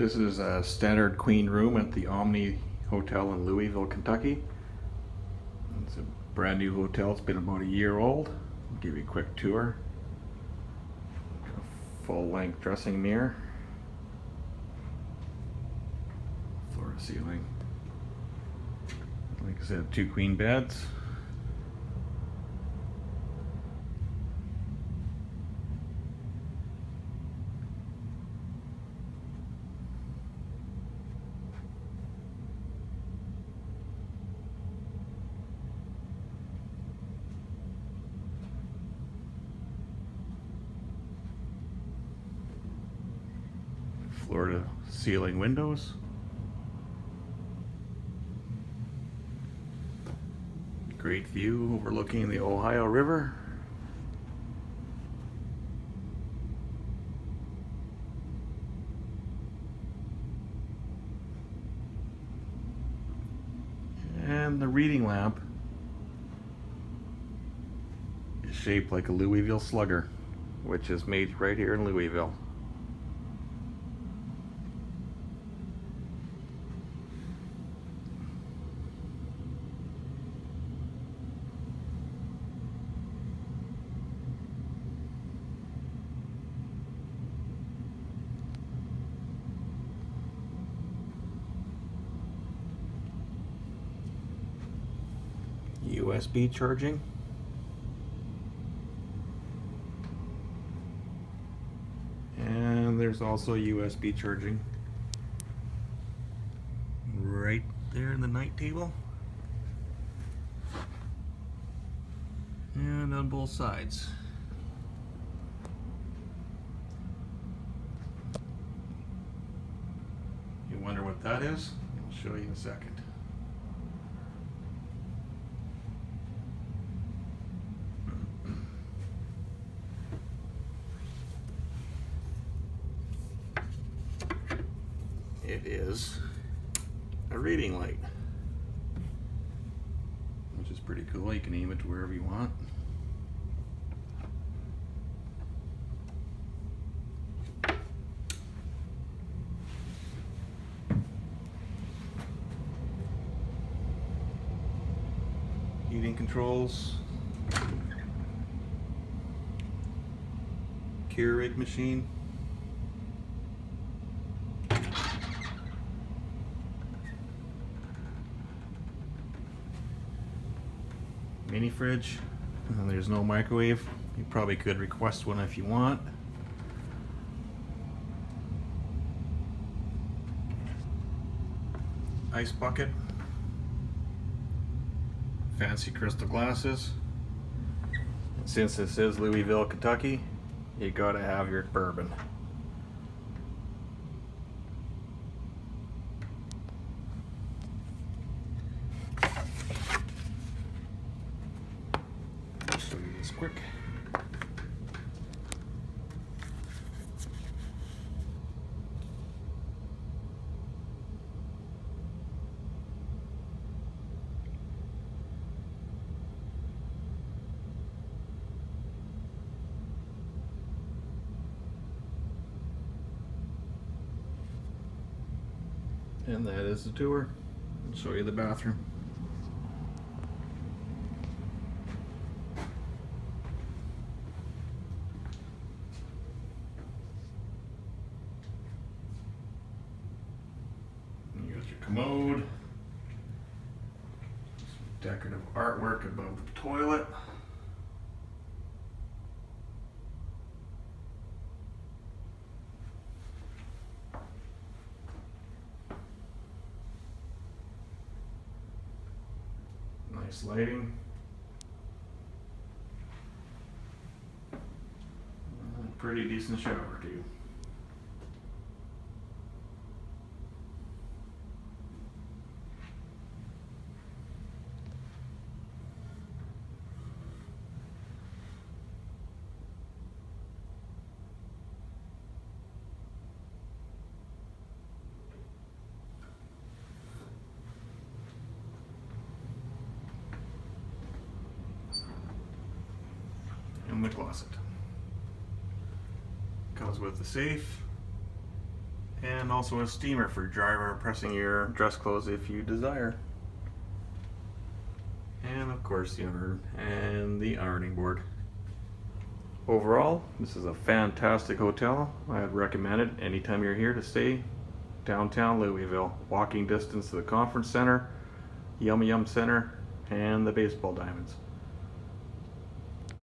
This is a standard queen room at the Omni Hotel in Louisville, Kentucky. It's a brand new hotel. It's been about a year old. I'll give you a quick tour. Full-length dressing mirror. Floor to ceiling. Like I said, 2 queen beds. Floor to ceiling windows. Great view overlooking the Ohio River. And the reading lamp is shaped like a Louisville Slugger, which is made right here in Louisville. USB charging. And there's also USB charging right there in the night table. And on both sides. You wonder what that is? I'll show you in a second. It is a reading light, which is pretty cool. You can aim it to wherever you want. Heating controls, Keurig machine, mini fridge, and there's no microwave. You probably could request one if you want. Ice bucket, fancy crystal glasses. And since this is Louisville, Kentucky, you gotta have your bourbon. Show you this quick. And that is the tour. I'll show you the bathroom. You got your commode, some decorative artwork above the toilet. Nice lighting. Pretty decent shower too. And the closet. Comes with the safe And also a steamer for dryer, pressing your dress clothes if you desire. And of course the iron and the ironing board. Overall, this is a fantastic hotel. I'd recommend it anytime you're here to stay downtown Louisville. Walking distance to the conference center, Yum Yum Center, and the baseball diamonds.